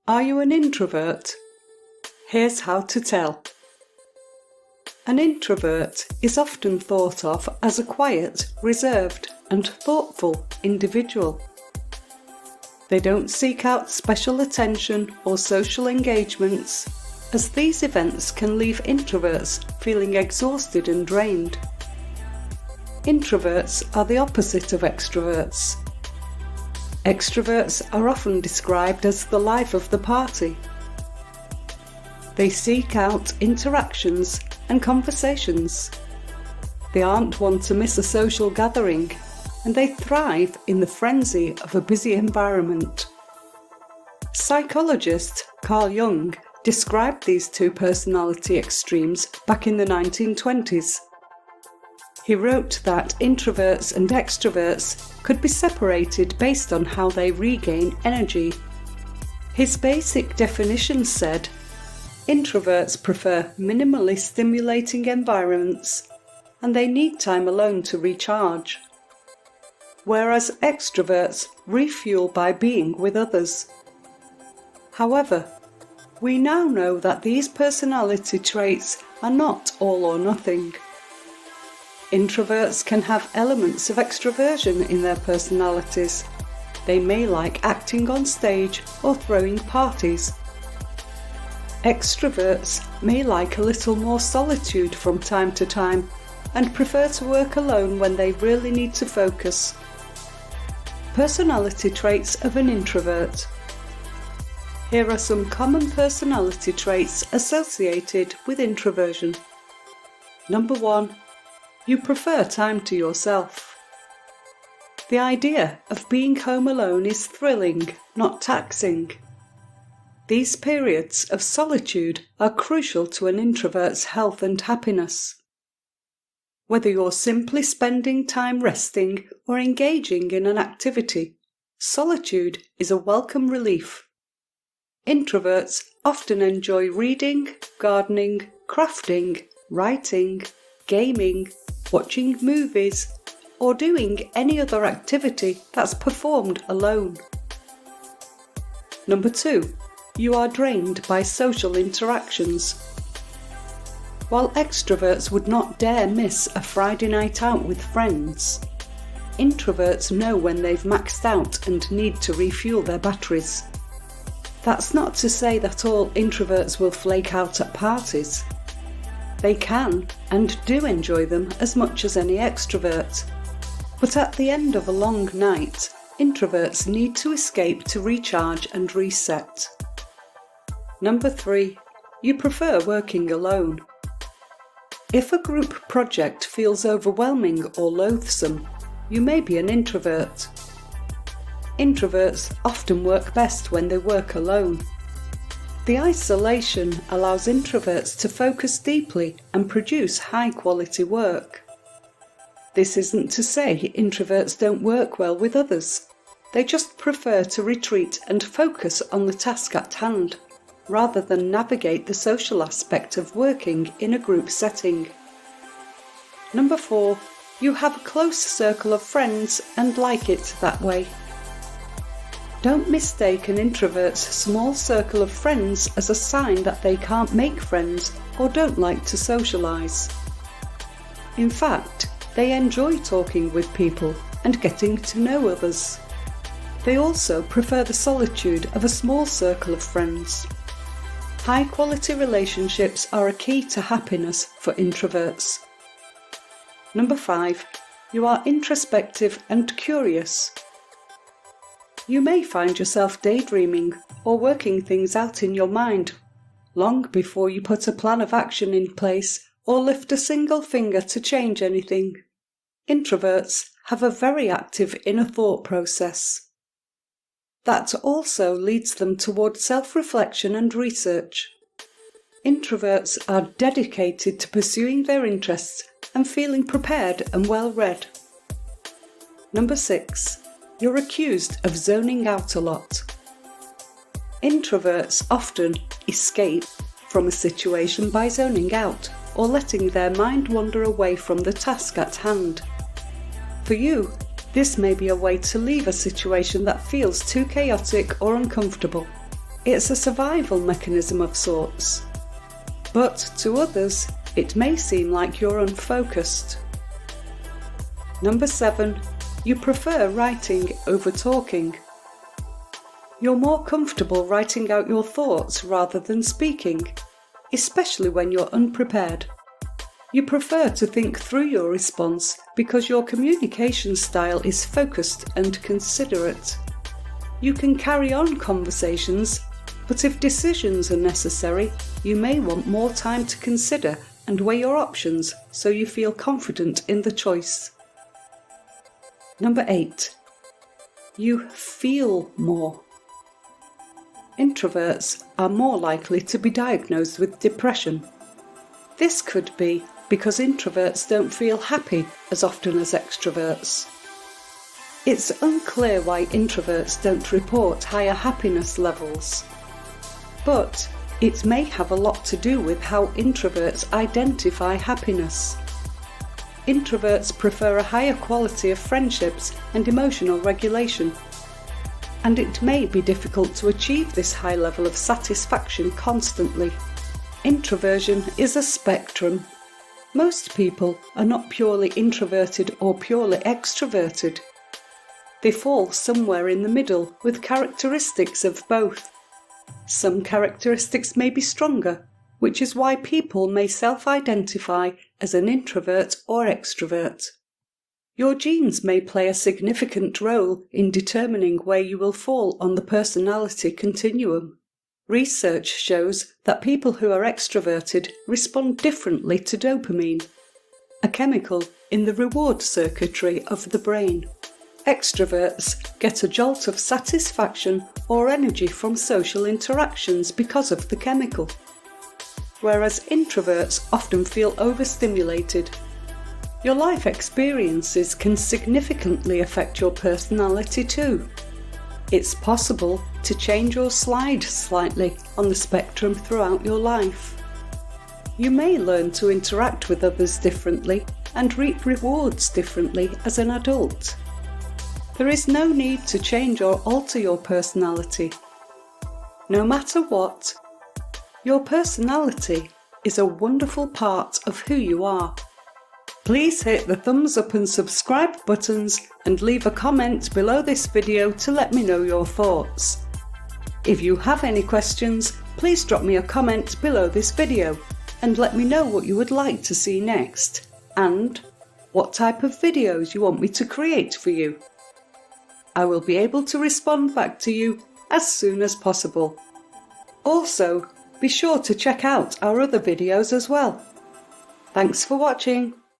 Are you an introvert? Here's how to tell. An introvert is often thought of as a quiet, reserved, and thoughtful individual. They don't seek out special attention or social engagements, as these events can leave introverts feeling exhausted and drained. Introverts are the opposite of extroverts. Extroverts are often described as the life of the party. They seek out interactions and conversations. They aren't one to miss a social gathering, and they thrive in the frenzy of a busy environment. Psychologist Carl Jung described these two personality extremes back in the 1920s. He wrote that introverts and extroverts could be separated based on how they regain energy. His basic definition said, introverts prefer minimally stimulating environments, and they need time alone to recharge, whereas extroverts refuel by being with others. However, we now know that these personality traits are not all or nothing. Introverts can have elements of extroversion in their personalities. They may like acting on stage or throwing parties. Extroverts may like a little more solitude from time to time and prefer to work alone when they really need to focus. Personality traits of an introvert. Here are some common personality traits associated with introversion. Number 1. You prefer time to yourself. The idea of being home alone is thrilling, not taxing. These periods of solitude are crucial to an introvert's health and happiness. Whether you're simply spending time resting or engaging in an activity, solitude is a welcome relief. Introverts often enjoy reading, gardening, crafting, writing, gaming, watching movies, or doing any other activity that's performed alone. Number 2. You are drained by social interactions. While extroverts would not dare miss a Friday night out with friends, introverts know when they've maxed out and need to refuel their batteries. That's not to say that all introverts will flake out at parties. They can and do enjoy them as much as any extrovert. But at the end of a long night, introverts need to escape to recharge and reset. Number 3. You prefer working alone. If a group project feels overwhelming or loathsome, you may be an introvert. Introverts often work best when they work alone. The isolation allows introverts to focus deeply and produce high-quality work. This isn't to say introverts don't work well with others. They just prefer to retreat and focus on the task at hand, rather than navigate the social aspect of working in a group setting. Number 4. You have a close circle of friends and like it that way. Don't mistake an introvert's small circle of friends as a sign that they can't make friends or don't like to socialise. In fact, they enjoy talking with people and getting to know others. They also prefer the solitude of a small circle of friends. High-quality relationships are a key to happiness for introverts. Number 5. You are introspective and curious. You may find yourself daydreaming or working things out in your mind, long before you put a plan of action in place or lift a single finger to change anything. Introverts have a very active inner thought process. That also leads them toward self-reflection and research. Introverts are dedicated to pursuing their interests and feeling prepared and well-read. Number 6. You're accused of zoning out a lot. Introverts often escape from a situation by zoning out or letting their mind wander away from the task at hand. For you, this may be a way to leave a situation that feels too chaotic or uncomfortable. It's a survival mechanism of sorts. But to others, it may seem like you're unfocused. Number 7. You prefer writing over talking. You're more comfortable writing out your thoughts rather than speaking, especially when you're unprepared. You prefer to think through your response because your communication style is focused and considerate. You can carry on conversations, but if decisions are necessary, you may want more time to consider and weigh your options so you feel confident in the choice. Number 8. You feel more. Introverts are more likely to be diagnosed with depression. This could be because introverts don't feel happy as often as extroverts. It's unclear why introverts don't report higher happiness levels. But it may have a lot to do with how introverts identify happiness. Introverts prefer a higher quality of friendships and emotional regulation, and it may be difficult to achieve this high level of satisfaction constantly. Introversion is a spectrum. Most people are not purely introverted or purely extroverted. They fall somewhere in the middle with characteristics of both. Some characteristics may be stronger, which is why people may self-identify as an introvert or extrovert. Your genes may play a significant role in determining where you will fall on the personality continuum. Research shows that people who are extroverted respond differently to dopamine, a chemical in the reward circuitry of the brain. Extroverts get a jolt of satisfaction or energy from social interactions because of the chemical, whereas introverts often feel overstimulated. Your life experiences can significantly affect your personality too. It's possible to change or slide slightly on the spectrum throughout your life. You may learn to interact with others differently and reap rewards differently as an adult. There is no need to change or alter your personality. No matter what, your personality is a wonderful part of who you are. Please hit the thumbs up and subscribe buttons and leave a comment below this video to let me know your thoughts. If you have any questions, please drop me a comment below this video and let me know what you would like to see next and what type of videos you want me to create for you. I will be able to respond back to you as soon as possible. Also, be sure to check out our other videos as well. Thanks for watching.